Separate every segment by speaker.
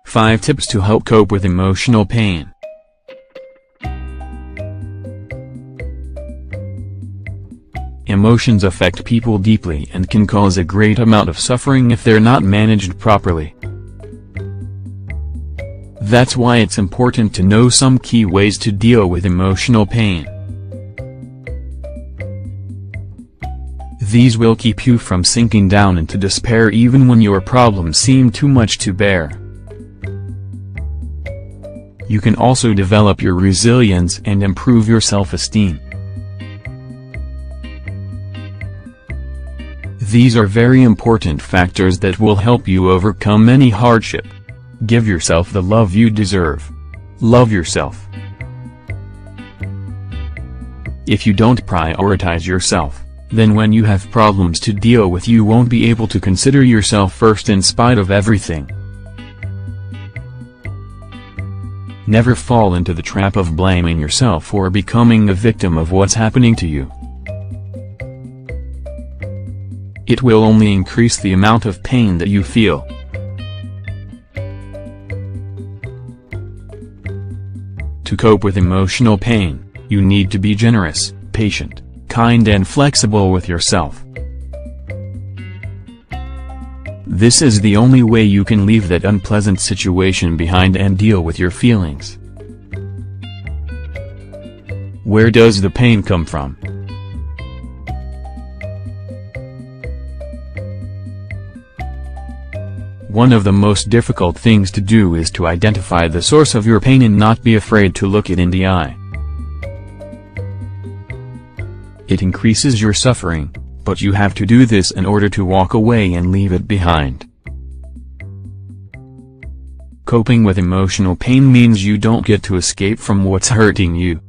Speaker 1: 5 Tips to help cope with emotional pain. Emotions affect people deeply and can cause a great amount of suffering if they're not managed properly. That's why it's important to know some key ways to deal with emotional pain. These will keep you from sinking down into despair even when your problems seem too much to bear. You can also develop your resilience and improve your self-esteem. These are very important factors that will help you overcome any hardship. Give yourself the love you deserve. Love yourself. If you don't prioritize yourself, then when you have problems to deal with you won't be able to consider yourself first in spite of everything. Never fall into the trap of blaming yourself or becoming a victim of what's happening to you. It will only increase the amount of pain that you feel. To cope with emotional pain, you need to be generous, patient, kind and flexible with yourself. This is the only way you can leave that unpleasant situation behind and deal with your feelings. Where does the pain come from? One of the most difficult things to do is to identify the source of your pain and not be afraid to look it in the eye. It increases your suffering, but you have to do this in order to walk away and leave it behind. Coping with emotional pain means you don't get to escape from what's hurting you.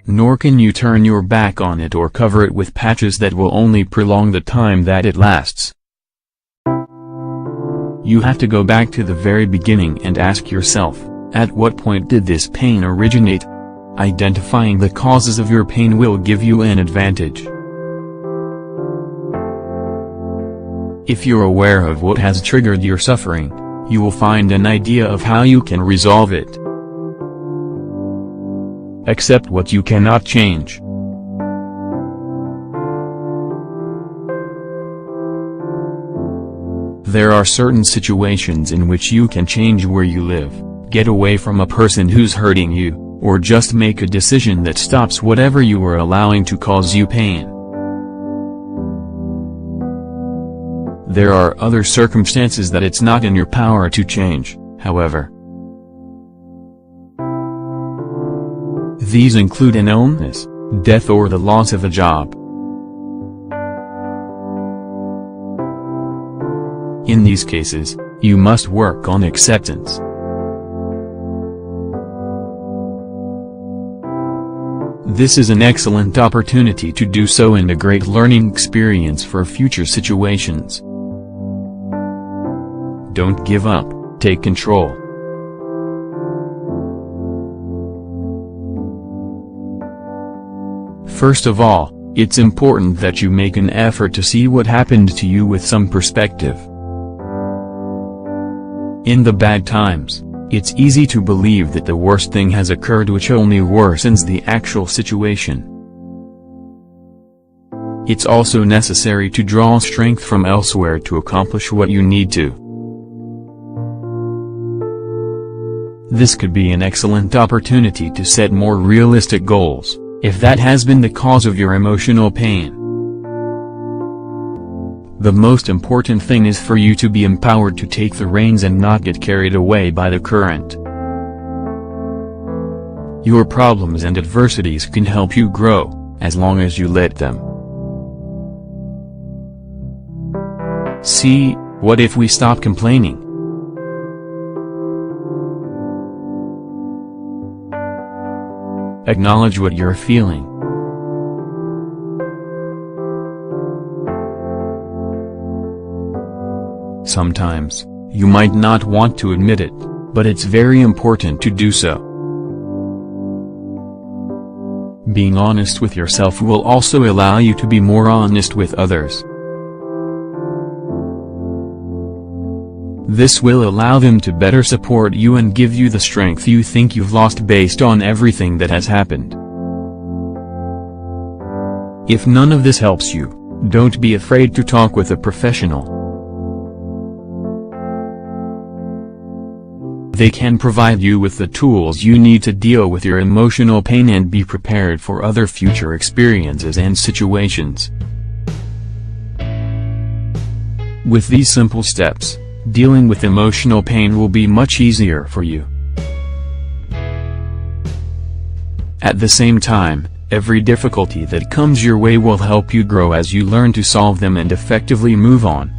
Speaker 1: Nor can you turn your back on it or cover it with patches that will only prolong the time that it lasts. You have to go back to the very beginning and ask yourself, at what point did this pain originate? Identifying the causes of your pain will give you an advantage. If you're aware of what has triggered your suffering, you will find an idea of how you can resolve it. Accept what you cannot change. There are certain situations in which you can change where you live, get away from a person who's hurting you, or just make a decision that stops whatever you are allowing to cause you pain. There are other circumstances that it's not in your power to change, however. These include an illness, death or the loss of a job. In these cases, you must work on acceptance. This is an excellent opportunity to do so and a great learning experience for future situations. Don't give up, take control. First of all, it's important that you make an effort to see what happened to you with some perspective. In the bad times, it's easy to believe that the worst thing has occurred, which only worsens the actual situation. It's also necessary to draw strength from elsewhere to accomplish what you need to. This could be an excellent opportunity to set more realistic goals, if that has been the cause of your emotional pain. The most important thing is for you to be empowered to take the reins and not get carried away by the current. Your problems and adversities can help you grow, as long as you let them. See, what if we stop complaining? Acknowledge what you're feeling. Sometimes, you might not want to admit it, but it's very important to do so. Being honest with yourself will also allow you to be more honest with others. This will allow them to better support you and give you the strength you think you've lost based on everything that has happened. If none of this helps you, don't be afraid to talk with a professional. They can provide you with the tools you need to deal with your emotional pain and be prepared for other future experiences and situations. With these simple steps, dealing with emotional pain will be much easier for you. At the same time, every difficulty that comes your way will help you grow as you learn to solve them and effectively move on.